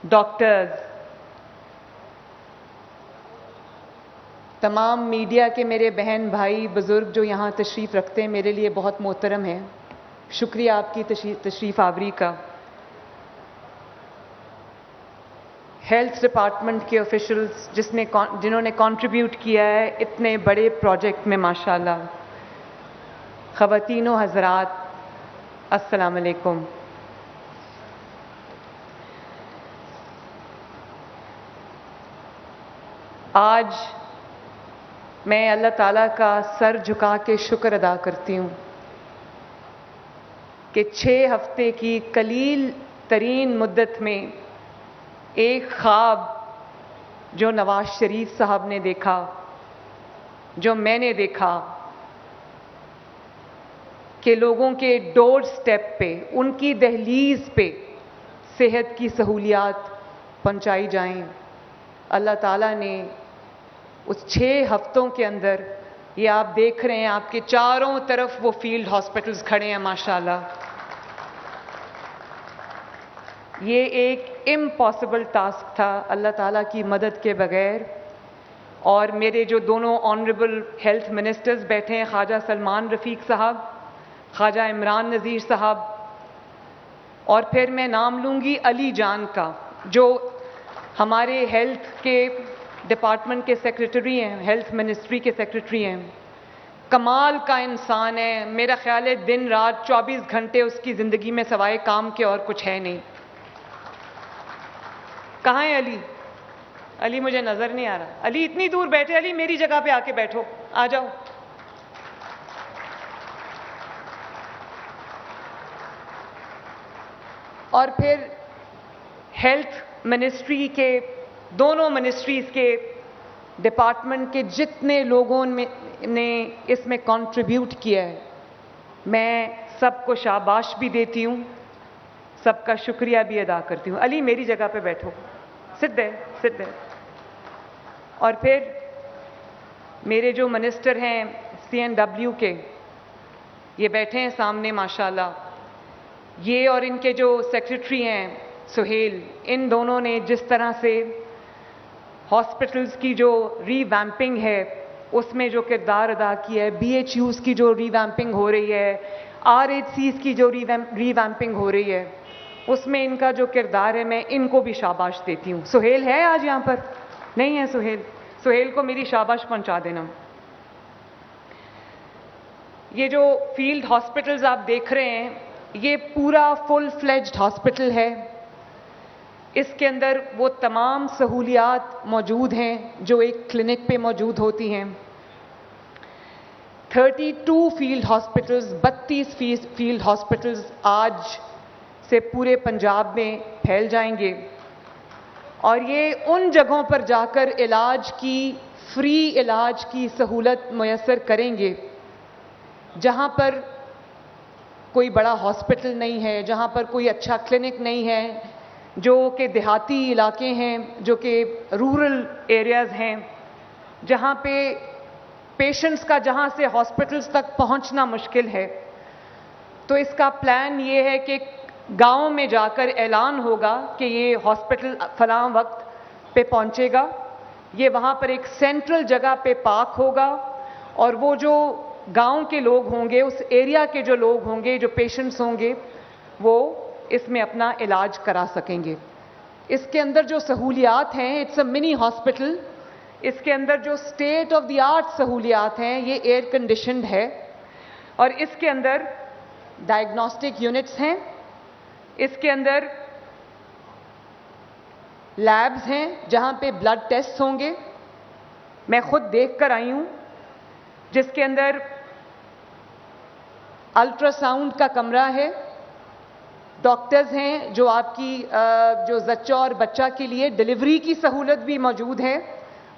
Doctors, تمام media کے میرے بہن بھائی بزرگ جو یہاں تشریف رکھتے ہیں، میرے لیے بہت محترم ہیں. شکریہ آپ کی تشریف آوری کا. ہیلتھ ڈپارٹمنٹ کے آفیشلز جنہوں نے کنٹریبیوٹ کیا ہے اتنے بڑے پروجیکٹ میں، ماشاءاللہ. خواتین و حضرات، السلام علیکم. آج میں اللہ تعالیٰ کا سر جھکا کے شکر ادا کرتی ہوں کہ 6 ہفتے کی قلیل ترین مدت میں ایک خواب جو نواز شریف صاحب نے دیکھا، جو میں نے دیکھا کہ لوگوں کے ڈور سٹیپ پہ، ان کی دہلیز پہ صحت کی سہولیات پہنچائی جائیں، اللہ تعالیٰ نے اس 6 ہفتوں کے اندر، یہ آپ دیکھ رہے ہیں آپ کے چاروں طرف وہ فیلڈ ہاسپٹلز کھڑے ہیں ماشاءاللہ. یہ ایک امپاسبل ٹاسک تھا اللہ تعالیٰ کی مدد کے بغیر. اور میرے جو دونوں آنریبل ہیلتھ منسٹرز بیٹھے ہیں، خواجہ سلمان رفیق صاحب، خواجہ عمران نذیر صاحب، اور پھر میں نام لوں گی علی جان کا، جو ہمارے ہیلتھ کے ڈپارٹمنٹ کے سیکرٹری ہیں، ہیلتھ منسٹری کے سیکرٹری ہیں. کمال کا انسان ہے. میرا خیال ہے دن رات 24 گھنٹے اس کی زندگی میں سوائے کام کے اور کچھ ہے نہیں. کہاں ہے علی؟ علی مجھے نظر نہیں آ رہا. علی اتنی دور بیٹھے. علی میری جگہ پہ آ کے بیٹھو، آ جاؤ. اور پھر ہیلتھ منسٹری کے دونوں منسٹریز کے ڈپارٹمنٹ کے جتنے لوگوں نے اس میں کنٹریبیوٹ کیا ہے، میں سب کو شاباش بھی دیتی ہوں، سب کا شکریہ بھی ادا کرتی ہوں. علی میری جگہ پہ بیٹھو. سٹ دیر. اور پھر میرے جو منسٹر ہیں CNW کے، یہ بیٹھے ہیں سامنے ماشاءاللہ. یہ اور ان کے جو سیکرٹری ہیں سہیل، ان دونوں نے جس طرح سے ہاسپٹلز کی جو ری ویمپنگ ہے اس میں جو کردار ادا کیا ہے، BHUs کی جو ری ویمپنگ ہو رہی ہے، RHCs کی جو ری ویمپنگ ہو رہی ہے، اس میں ان کا جو کردار ہے، میں ان کو بھی شاباش دیتی ہوں. سہیل ہے آج یہاں پر؟ نہیں ہے سہیل. سہیل کو میری شاباش پہنچا دینا. یہ جو فیلڈ ہاسپٹلز آپ دیکھ رہے ہیں، یہ پورا فل فلیجڈ ہاسپٹل ہے. اس کے اندر وہ تمام سہولیات موجود ہیں جو ایک کلینک پہ موجود ہوتی ہیں. 32 فیلڈ ہاسپٹلز، 32 فیلڈ ہاسپٹلز آج سے پورے پنجاب میں پھیل جائیں گے. اور یہ ان جگہوں پر جا کر فری علاج کی سہولت میسر کریں گے جہاں پر کوئی بڑا ہاسپٹل نہیں ہے، جہاں پر کوئی اچھا کلینک نہیں ہے، جو کہ دیہاتی علاقے ہیں، جو کہ رورل ایریاز ہیں، جہاں پہ پیشنٹس کا جہاں سے ہاسپٹلز تک پہنچنا مشکل ہے. تو اس کا پلان یہ ہے کہ گاؤں میں جا کر اعلان ہوگا کہ یہ ہاسپٹل فلاں وقت پہ پہنچے گا. یہ وہاں پر ایک سینٹرل جگہ پہ پارک ہوگا، اور وہ جو گاؤں کے لوگ ہوں گے، اس ایریا کے جو لوگ ہوں گے، جو پیشنٹس ہوں گے، وہ اس میں اپنا علاج کرا سکیں گے. اس کے اندر جو سہولیات ہیں، اٹس اے منی ہاسپٹل. اس کے اندر جو اسٹیٹ آف دی آرٹ سہولیات ہیں، یہ ایئر کنڈیشنڈ ہے. اور اس کے اندر ڈائگنوسٹک یونٹس ہیں، اس کے اندر لیبز ہیں جہاں پہ بلڈ ٹیسٹ ہوں گے. میں خود دیکھ کر آئی ہوں، جس کے اندر الٹرا ساؤنڈ کا کمرہ ہے. ڈاکٹرز ہیں جو آپ کی جو زچہ اور بچہ کے لیے ڈلیوری کی سہولت بھی موجود ہے،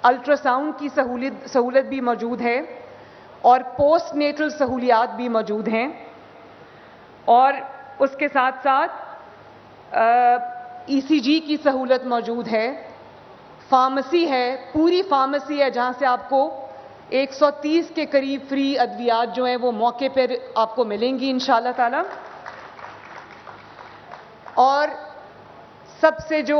الٹرا ساؤنڈ کی سہولت بھی موجود ہے، اور پوسٹ نیٹل سہولیات بھی موجود ہیں. اور اس کے ساتھ ساتھ ECG کی سہولت موجود ہے. فارمیسی ہے، پوری فارمیسی ہے جہاں سے آپ کو 130 کے قریب فری ادویات جو ہیں وہ موقع پر آپ کو ملیں گی انشاءاللہ تعالی. اور سب سے جو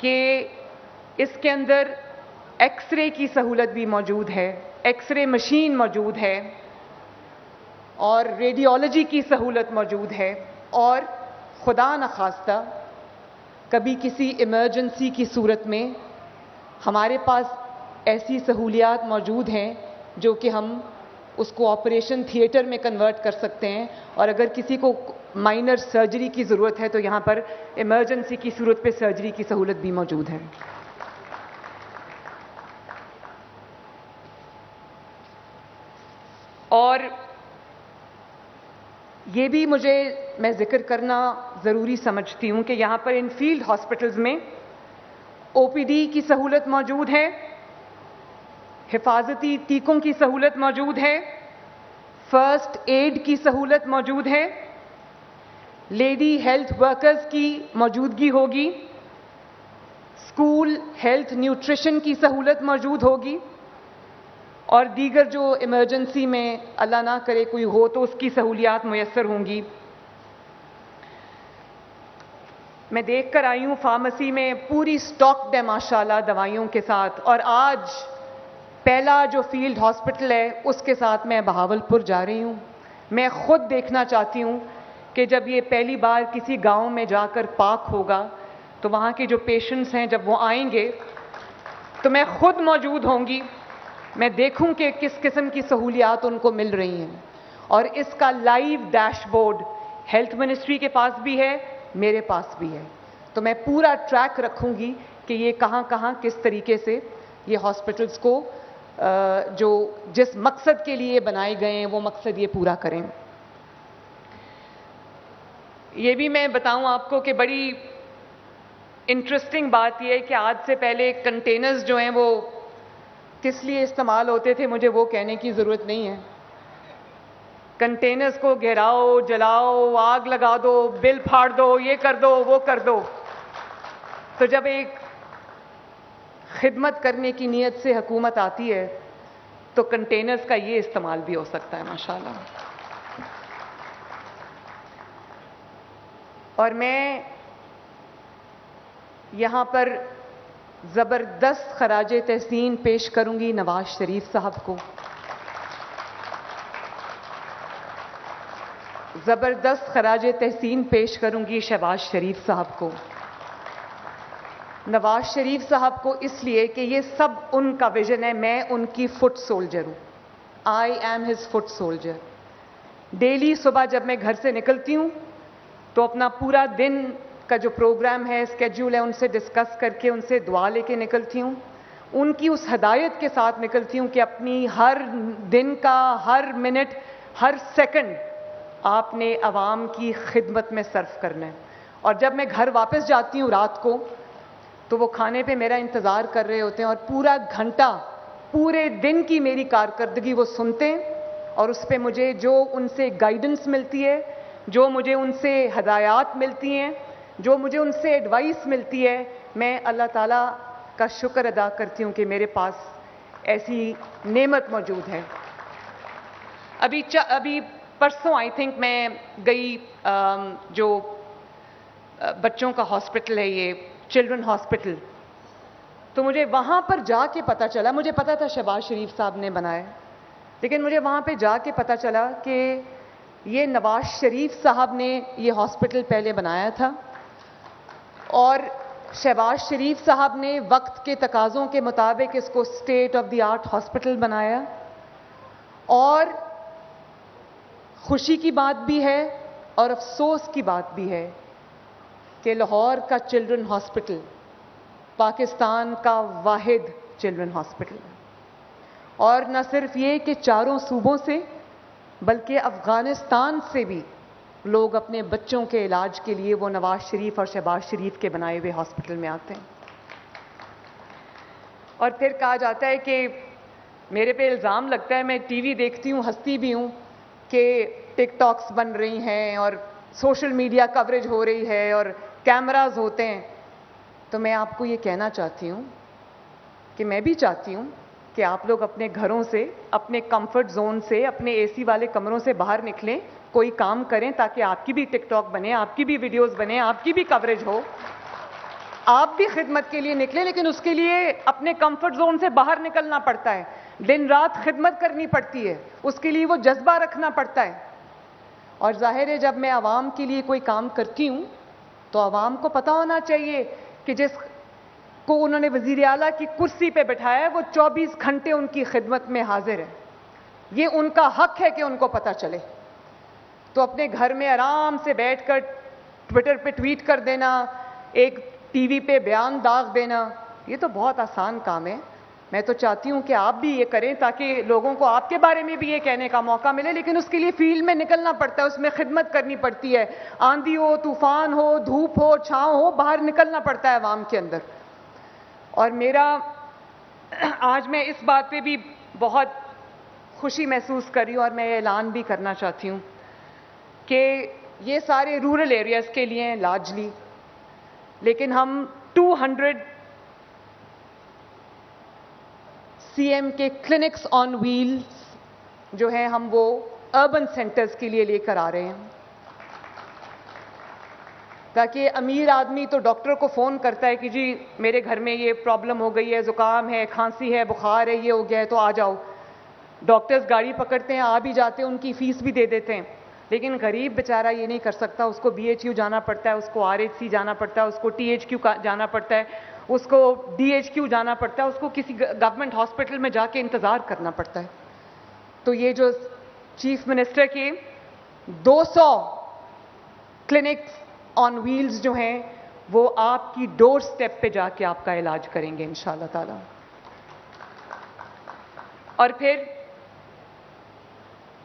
کہ اس کے اندر ایکس رے کی سہولت بھی موجود ہے, ایکس رے مشین موجود ہے اور ریڈیولوجی کی سہولت موجود ہے, اور خدا نخواستہ کبھی کسی ایمرجنسی کی صورت میں ہمارے پاس ایسی سہولیات موجود ہیں جو کہ ہم اس کو آپریشن تھیٹر میں کنورٹ کر سکتے ہیں, اور اگر کسی کو مائنر سرجری کی ضرورت ہے تو یہاں پر ایمرجنسی کی صورت پہ سرجری کی سہولت بھی موجود ہے. اور یہ بھی میں ذکر کرنا ضروری سمجھتی ہوں کہ یہاں پر ان فیلڈ ہاسپٹلز میں او پی ڈی کی سہولت موجود ہے, حفاظتی ٹیکوں کی سہولت موجود ہے, فرسٹ ایڈ کی سہولت موجود ہے, لیڈی ہیلتھ ورکرز کی موجودگی ہوگی, اسکول ہیلتھ نیوٹریشن کی سہولت موجود ہوگی, اور دیگر جو ایمرجنسی میں اللہ نہ کرے کوئی ہو تو اس کی سہولیات میسر ہوں گی. میں دیکھ کر آئی ہوں فارمیسی میں پوری اسٹاکڈ ہے ماشاءاللہ دوائیوں کے ساتھ, اور آج پہلا جو فیلڈ ہاسپٹل ہے اس کے ساتھ میں بہاولپور جا رہی ہوں. میں خود دیکھنا چاہتی ہوں کہ جب یہ پہلی بار کسی گاؤں میں جا کر پاک ہوگا تو وہاں کے جو پیشنٹس ہیں جب وہ آئیں گے تو میں خود موجود ہوں گی, میں دیکھوں کہ کس قسم کی سہولیات ان کو مل رہی ہیں, اور اس کا live dash board health ministry کے پاس بھی ہے, میرے پاس بھی ہے, تو میں پورا ٹریک رکھوں گی کہ یہ کہاں کہاں کس طریقے سے یہ ہاسپٹلز کو جو جس مقصد کے لیے بنائے گئے ہیں وہ مقصد یہ پورا کریں. یہ بھی میں بتاؤں آپ کو کہ بڑی انٹرسٹنگ بات یہ ہے کہ آج سے پہلے کنٹینرز جو ہیں وہ کس لیے استعمال ہوتے تھے مجھے وہ کہنے کی ضرورت نہیں ہے. کنٹینرز کو گھیراؤ, جلاؤ, آگ لگا دو, بل پھاڑ دو, یہ کر دو, وہ کر دو. تو جب ایک خدمت کرنے کی نیت سے حکومت آتی ہے تو کنٹینرز کا یہ استعمال بھی ہو سکتا ہے ماشاءاللہ. اور میں یہاں پر زبردست خراج تحسین پیش کروں گی نواز شریف صاحب کو. زبردست خراج تحسین پیش کروں گی شہباز شریف صاحب کو. نواز شریف صاحب کو اس لیے کہ یہ سب ان کا ویژن ہے, میں ان کی فٹ سولجر ہوں, I am his fit soldier. Daily صبح جب میں گھر سے نکلتی ہوں تو اپنا پورا دن کا جو پروگرام ہے, اسکیڈول ہے, ان سے ڈسکس کر کے ان سے دعا لے کے نکلتی ہوں, ان کی اس ہدایت کے ساتھ نکلتی ہوں کہ اپنی ہر دن کا ہر منٹ ہر سیکنڈ آپ نے عوام کی خدمت میں صرف کرنا ہے. اور جب میں گھر واپس جاتی ہوں رات کو تو وہ کھانے پہ میرا انتظار کر رہے ہوتے ہیں, اور پورا گھنٹہ پورے دن کی میری کارکردگی وہ سنتے ہیں, اور اس پہ مجھے جو ان سے گائیڈنس ملتی ہے, جو مجھے ان سے ہدایات ملتی ہیں, جو مجھے ان سے ایڈوائس ملتی ہے, میں اللہ تعالیٰ کا شکر ادا کرتی ہوں کہ میرے پاس ایسی نعمت موجود ہے. ابھی پرسوں آئی تھنک میں گئی جو بچوں کا ہاسپٹل ہے یہ چلڈرن ہاسپٹل, تو مجھے وہاں پر جا کے پتہ چلا, مجھے پتا تھا شہباز شریف صاحب نے بنائے, لیکن مجھے وہاں پہ جا کے پتہ چلا کہ یہ نواز شریف صاحب نے یہ ہاسپٹل پہلے بنایا تھا, اور شہباز شریف صاحب نے وقت کے تقاضوں کے مطابق اس کو state of the art hospital بنایا. اور خوشی کی بات بھی ہے اور افسوس کی بات بھی ہے کہ لاہور کا چلڈرن ہاسپٹل پاکستان کا واحد چلڈرن ہاسپٹل ہے, اور نہ صرف یہ کہ چاروں صوبوں سے بلکہ افغانستان سے بھی لوگ اپنے بچوں کے علاج کے لیے وہ نواز شریف اور شہباز شریف کے بنائے ہوئے ہاسپٹل میں آتے ہیں. اور پھر کہا جاتا ہے کہ میرے پہ الزام لگتا ہے, میں ٹی وی دیکھتی ہوں, ہنستی بھی ہوں کہ ٹک ٹاکس بن رہی ہیں اور سوشل میڈیا کوریج ہو رہی ہے اور کیمراز ہوتے ہیں. تو میں آپ کو یہ کہنا چاہتی ہوں کہ میں بھی چاہتی ہوں کہ آپ لوگ اپنے گھروں سے, اپنے کمفرٹ زون سے, اپنے اے سی والے کمروں سے باہر نکلیں کوئی کام کریں تاکہ آپ کی بھی ٹک ٹاک بنے, آپ کی بھی ویڈیوز بنے, آپ کی بھی کوریج ہو, آپ بھی خدمت کے لیے نکلیں, لیکن اس کے لیے اپنے کمفرٹ زون سے باہر نکلنا پڑتا ہے, دن رات خدمت کرنی پڑتی ہے, اس کے لیے وہ جذبہ رکھنا پڑتا ہے. اور ظاہر ہے جب میں عوام کے لیے کوئی کام کرتی ہوں تو عوام کو پتہ ہونا چاہیے کہ جس کو انہوں نے وزیر اعلیٰ کی کرسی پہ بٹھایا ہے وہ 24 گھنٹے ان کی خدمت میں حاضر ہے. یہ ان کا حق ہے کہ ان کو پتہ چلے. تو اپنے گھر میں آرام سے بیٹھ کر ٹویٹر پہ ٹویٹ کر دینا, ایک ٹی وی پہ بیان داغ دینا, یہ تو بہت آسان کام ہے. میں تو چاہتی ہوں کہ آپ بھی یہ کریں تاکہ لوگوں کو آپ کے بارے میں بھی یہ کہنے کا موقع ملے, لیکن اس کے لیے فیلڈ میں نکلنا پڑتا ہے, اس میں خدمت کرنی پڑتی ہے. آندھی ہو, طوفان ہو, دھوپ ہو, چھاؤں ہو, باہر نکلنا پڑتا ہے عوام کے اندر. اور میرا آج میں اس بات پہ بھی بہت خوشی محسوس کر رہی ہوں اور میں یہ اعلان بھی کرنا چاہتی ہوں کہ یہ سارے رورل ایریاز کے لیے ہیں لارجلی, لیکن ہم 200 سی ایم کے کلینکس آن ویلز جو ہیں ہم وہ اربن سینٹرز کے لیے لے کر آ رہے ہیں, تاکہ امیر آدمی تو ڈاکٹر کو فون کرتا ہے کہ جی میرے گھر میں یہ پرابلم ہو گئی ہے, زکام ہے, کھانسی ہے, بخار ہے, یہ ہو گیا ہے تو آ جاؤ. ڈاکٹرز گاڑی پکڑتے ہیں, آ بھی جاتے ہیں, ان کی فیس بھی دے دیتے ہیں. لیکن غریب بیچارہ یہ نہیں کر سکتا, اس کو BHU جانا پڑتا ہے, اس کو RHC جانا پڑتا ہے, اس کو THQ جانا پڑتا ہے, اس کو DHQ جانا پڑتا ہے, اس کو کسی گورنمنٹ ہاسپٹل میں جا کے انتظار کرنا پڑتا ہے. تو یہ جو چیف منسٹر کے 200 کلینکس آن ویلز جو ہیں وہ آپ کی ڈور سٹیپ پہ جا کے آپ کا علاج کریں گے انشاءاللہ تعالی. اور پھر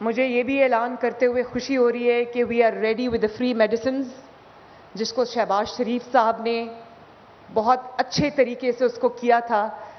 مجھے یہ بھی اعلان کرتے ہوئے خوشی ہو رہی ہے کہ we are ready with free medicines, جس کو شہباز شریف صاحب نے بہت اچھے طریقے سے اس کو کیا تھا.